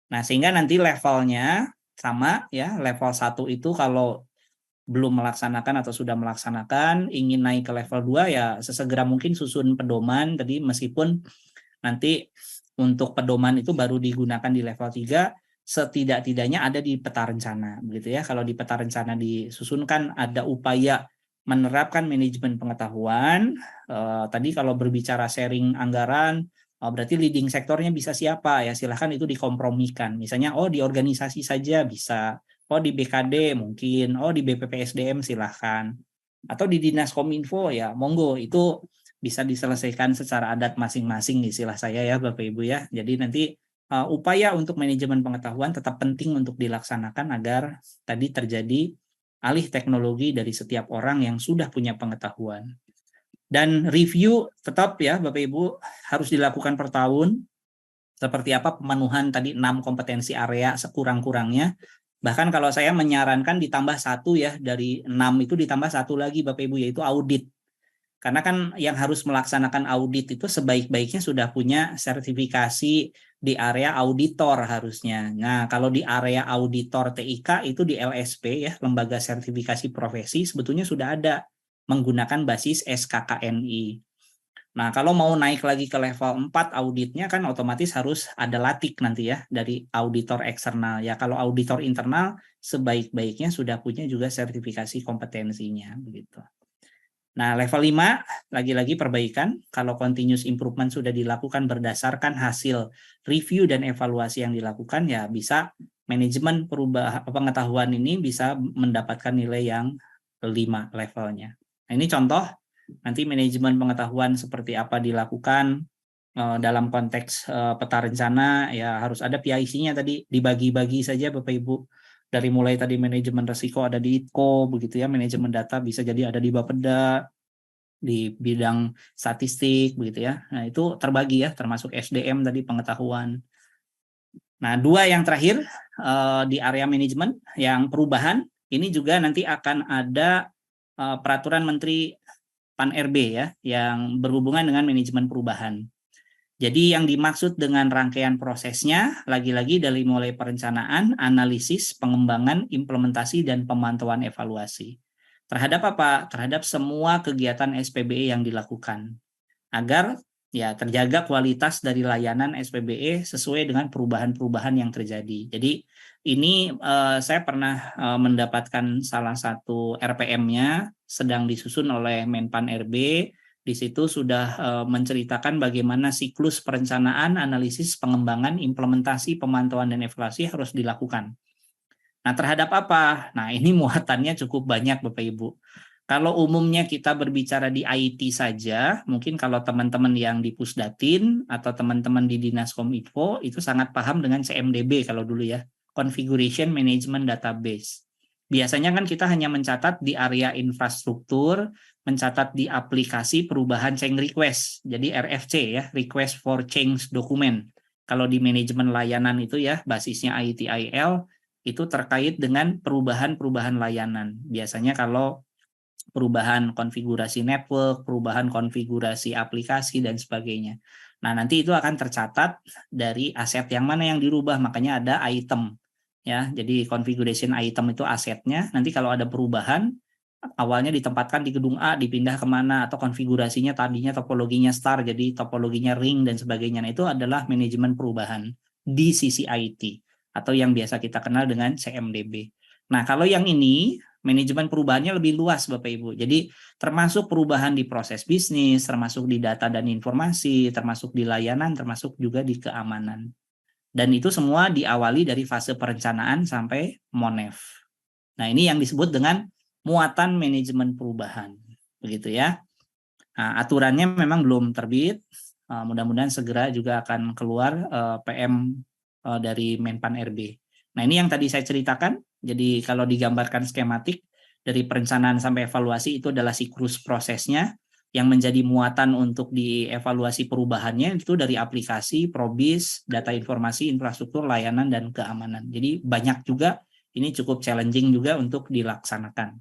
Nah, sehingga nanti levelnya sama ya, level 1 itu kalau belum melaksanakan atau sudah melaksanakan, ingin naik ke level 2 ya sesegera mungkin susun pedoman tadi, meskipun nanti untuk pedoman itu baru digunakan di level 3, setidak-tidaknya ada di peta rencana begitu ya. Kalau di peta rencana disusunkan ada upaya menerapkan manajemen pengetahuan, tadi kalau berbicara sharing anggaran, berarti leading sektornya bisa siapa ya, silahkan itu dikompromikan. Misalnya di organisasi saja bisa, di BKD mungkin, di BPPSDM silahkan. Atau di Dinas Kominfo ya monggo, itu bisa diselesaikan secara adat masing-masing istilah saya ya Bapak Ibu ya. Jadi nanti upaya untuk manajemen pengetahuan tetap penting untuk dilaksanakan agar tadi terjadi alih teknologi dari setiap orang yang sudah punya pengetahuan. Dan review tetap ya Bapak Ibu harus dilakukan per tahun. Seperti apa pemenuhan tadi 6 kompetensi area sekurang-kurangnya. Bahkan kalau saya menyarankan ditambah 1 ya, dari 6 itu ditambah 1 lagi Bapak Ibu, yaitu audit. Karena kan yang harus melaksanakan audit itu sebaik-baiknya sudah punya sertifikasi di area auditor harusnya. Nah, kalau di area auditor TIK itu di LSP ya, Lembaga Sertifikasi Profesi, sebetulnya sudah ada menggunakan basis SKKNI. Nah, kalau mau naik lagi ke level 4 auditnya kan otomatis harus ada LATIK nanti ya dari auditor eksternal. Ya, kalau auditor internal sebaik-baiknya sudah punya juga sertifikasi kompetensinya begitu. Nah, level 5 lagi-lagi perbaikan. Kalau continuous improvement sudah dilakukan berdasarkan hasil review dan evaluasi yang dilakukan, ya bisa manajemen pengetahuan ini bisa mendapatkan nilai yang 5 levelnya. Nah, ini contoh nanti manajemen pengetahuan seperti apa dilakukan dalam konteks peta rencana, ya harus ada PIC-nya tadi, dibagi-bagi saja Bapak Ibu. Dari mulai tadi manajemen risiko ada di ITKO begitu ya, manajemen data bisa jadi ada di Bapeda, di bidang statistik begitu ya. Nah, itu terbagi ya, termasuk SDM tadi pengetahuan. Nah, 2 yang terakhir di area manajemen yang perubahan, ini juga nanti akan ada peraturan Menteri Pan-RB ya, yang berhubungan dengan manajemen perubahan. Jadi yang dimaksud dengan rangkaian prosesnya, lagi-lagi dari mulai perencanaan, analisis, pengembangan, implementasi, dan pemantauan evaluasi. Terhadap apa? Terhadap semua kegiatan SPBE yang dilakukan. Agar ya terjaga kualitas dari layanan SPBE sesuai dengan perubahan-perubahan yang terjadi. Jadi ini saya pernah mendapatkan salah satu RPM-nya sedang disusun oleh Menpan RB. Di situ sudah menceritakan bagaimana siklus perencanaan, analisis, pengembangan, implementasi, pemantauan, dan evaluasi harus dilakukan. Nah, terhadap apa? Nah, ini muatannya cukup banyak Bapak Ibu. Kalau umumnya kita berbicara di IT saja, mungkin kalau teman-teman yang di Pusdatin atau teman-teman di Dinas Kominfo itu sangat paham dengan CMDB kalau dulu ya, Configuration Management Database. Biasanya kan kita hanya mencatat di area infrastruktur, mencatat di aplikasi perubahan change request, jadi RFC ya, Request for Change Document. Kalau di manajemen layanan itu ya, basisnya ITIL, itu terkait dengan perubahan-perubahan layanan. Biasanya kalau perubahan konfigurasi network, perubahan konfigurasi aplikasi, dan sebagainya. Nah, nanti itu akan tercatat dari aset yang mana yang dirubah, makanya ada item. Ya, jadi configuration item itu asetnya, nanti kalau ada perubahan, awalnya ditempatkan di gedung A, dipindah kemana, atau konfigurasinya tadinya topologinya star, jadi topologinya ring, dan sebagainya. Nah, itu adalah manajemen perubahan di sisi IT, atau yang biasa kita kenal dengan CMDB. Nah, kalau yang ini, manajemen perubahannya lebih luas Bapak Ibu. Jadi termasuk perubahan di proses bisnis, termasuk di data dan informasi, termasuk di layanan, termasuk juga di keamanan. Dan itu semua diawali dari fase perencanaan sampai MONEF. Nah, ini yang disebut dengan muatan manajemen perubahan. Begitu ya. Nah, aturannya memang belum terbit. Mudah-mudahan segera juga akan keluar PM dari Menpan RB. Nah, ini yang tadi saya ceritakan. Jadi kalau digambarkan skematik dari perencanaan sampai evaluasi itu adalah siklus prosesnya, yang menjadi muatan untuk dievaluasi perubahannya itu dari aplikasi, probis, data informasi, infrastruktur, layanan, dan keamanan. Jadi banyak juga, ini cukup challenging juga untuk dilaksanakan.